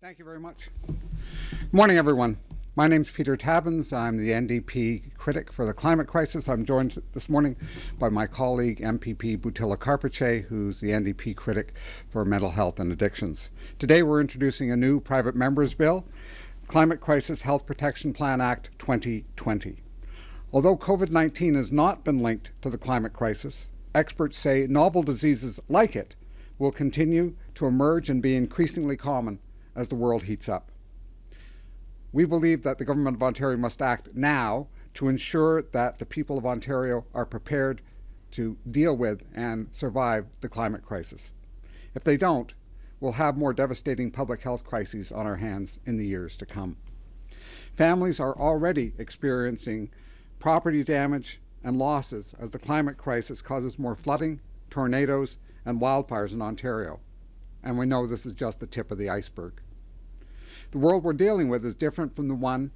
Thank you very much. Good morning, everyone. My name is Peter Tabbins. I'm the NDP critic for the climate crisis. I'm joined this morning by my colleague, MPP Butila Carpice, who's the NDP critic for mental health and addictions. Today, we're introducing a new private member's bill, Climate Crisis Health Protection Plan Act 2020. Although COVID-19 has not been linked to the climate crisis, experts say novel diseases like it will continue to emerge and be increasingly common as the world heats up. We believe that the Government of Ontario must act now to ensure that the people of Ontario are prepared to deal with and survive the climate crisis. If they don't, we'll have more devastating public health crises on our hands in the years to come. Families are already experiencing property damage and losses as the climate crisis causes more flooding, tornadoes, and wildfires in Ontario. And we know this is just the tip of the iceberg. The world we're dealing with is different from the one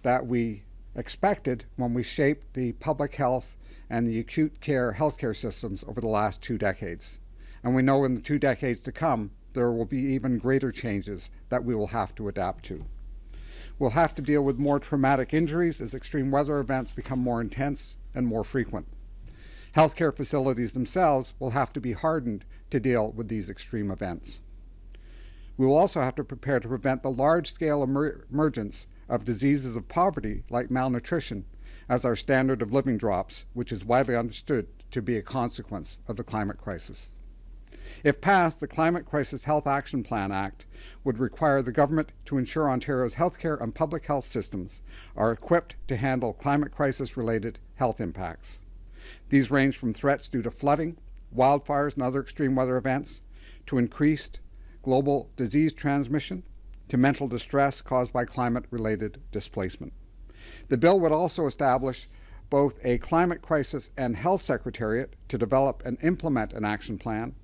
that we expected when we shaped the public health and the acute care healthcare systems over the last 2 decades. And we know in the 2 decades to come, there will be even greater changes that we will have to adapt to. We'll have to deal with more traumatic injuries as extreme weather events become more intense and more frequent. Healthcare facilities themselves will have to be hardened to deal with these extreme events. We will also have to prepare to prevent the large-scale emergence of diseases of poverty like malnutrition as our standard of living drops, which is widely understood to be a consequence of the climate crisis. If passed, the Climate Crisis Health Action Plan Act would require the government to ensure Ontario's healthcare and public health systems are equipped to handle climate crisis-related health impacts. These range from threats due to flooding, wildfires, and other extreme weather events, to increased global disease transmission, to mental distress caused by climate-related displacement. The bill would also establish both a climate crisis and health secretariat to develop and implement an action plan,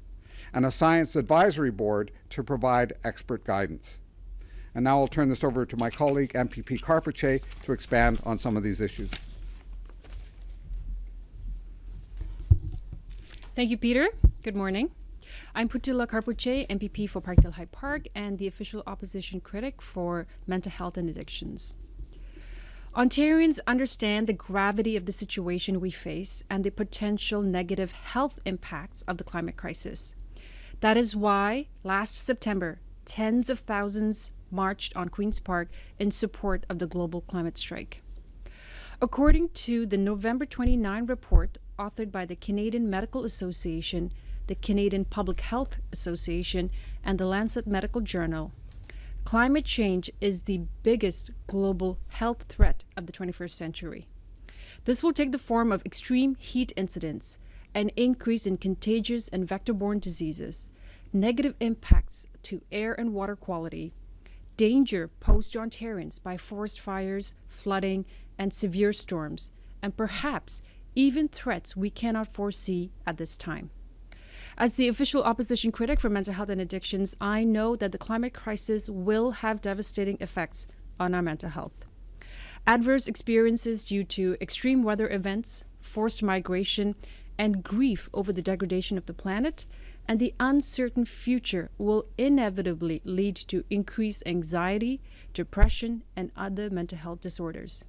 and a science advisory board to provide expert guidance. And now I'll turn this over to my colleague, MPP Carpice, to expand on some of these issues. Thank you, Peter. Good morning. I'm Butila Carpice, MPP for Parkdale High Park and the official opposition critic for mental health and addictions. Ontarians understand the gravity of the situation we face and the potential negative health impacts of the climate crisis. That is why last September, tens of thousands marched on Queen's Park in support of the global climate strike. According to the November 29 report authored by the Canadian Medical Association, the Canadian Public Health Association, and the Lancet Medical Journal, climate change is the biggest global health threat of the 21st century. This will take the form of extreme heat incidents, an increase in contagious and vector-borne diseases, negative impacts to air and water quality, danger posed to Ontarians by forest fires, flooding, and severe storms, and perhaps even threats we cannot foresee at this time. As the official opposition critic for mental health and addictions, I know that the climate crisis will have devastating effects on our mental health. Adverse experiences due to extreme weather events, forced migration, and grief over the degradation of the planet and the uncertain future will inevitably lead to increased anxiety, depression, and other mental health disorders.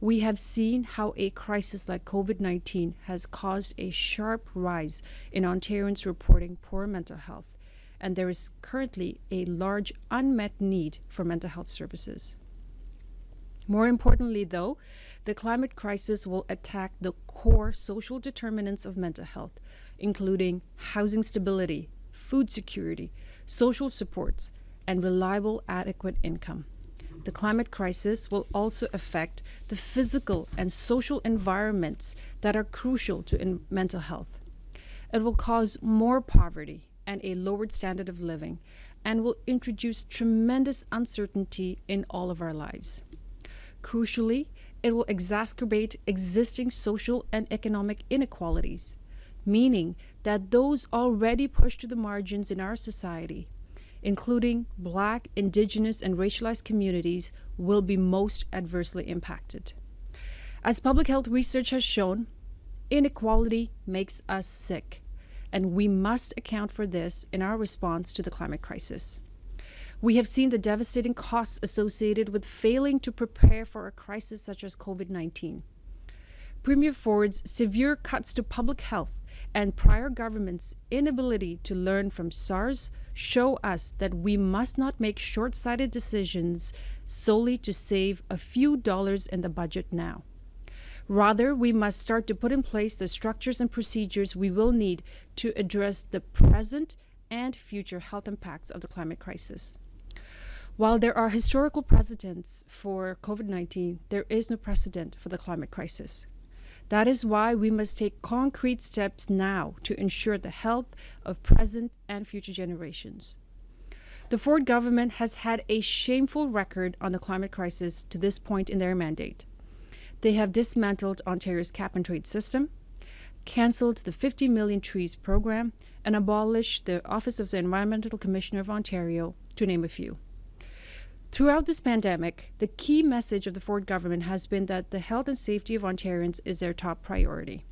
We have seen how a crisis like COVID-19 has caused a sharp rise in Ontarians reporting poor mental health, and there is currently a large unmet need for mental health services. More importantly, though, the climate crisis will attack the core social determinants of mental health, including housing stability, food security, social supports, and reliable, adequate income. The climate crisis will also affect the physical and social environments that are crucial to mental health. It will cause more poverty and a lowered standard of living, and will introduce tremendous uncertainty in all of our lives. Crucially, it will exacerbate existing social and economic inequalities, meaning that those already pushed to the margins in our society, including Black, Indigenous, and racialized communities, will be most adversely impacted. As public health research has shown, inequality makes us sick, and we must account for this in our response to the climate crisis. We have seen the devastating costs associated with failing to prepare for a crisis such as COVID-19. Premier Ford's severe cuts to public health and prior government's inability to learn from SARS show us that we must not make short-sighted decisions solely to save a few dollars in the budget now. Rather, we must start to put in place the structures and procedures we will need to address the present and future health impacts of the climate crisis. While there are historical precedents for COVID-19, there is no precedent for the climate crisis. That is why we must take concrete steps now to ensure the health of present and future generations. The Ford government has had a shameful record on the climate crisis to this point in their mandate. They have dismantled Ontario's cap-and-trade system, cancelled the 50 Million Trees program, and abolished the Office of the Environmental Commissioner of Ontario, to name a few. Throughout this pandemic, the key message of the Ford government has been that the health and safety of Ontarians is their top priority.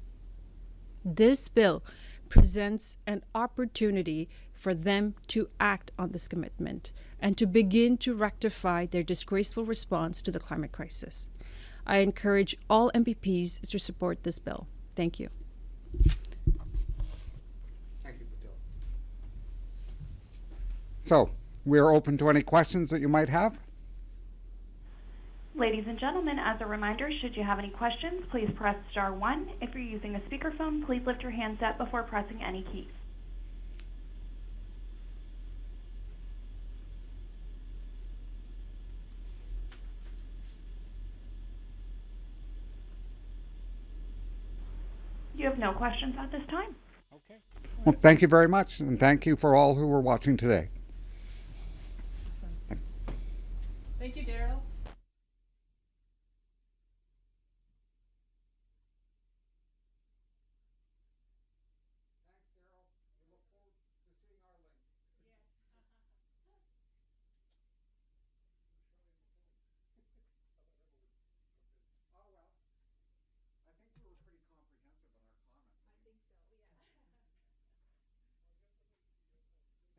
This bill presents an opportunity for them to act on this commitment and to begin to rectify their disgraceful response to the climate crisis. I encourage all MPPs to support this bill. Thank you. Thank you, Patil. So, we're open to any questions that you might have. Ladies and gentlemen, as a reminder, should you have any questions, please press star 1. If you're using a speakerphone, please lift your handset before pressing any keys. You have no questions at this time. Okay. Well, thank you very much, and thank you for all who were watching today. Thank you, Daryl.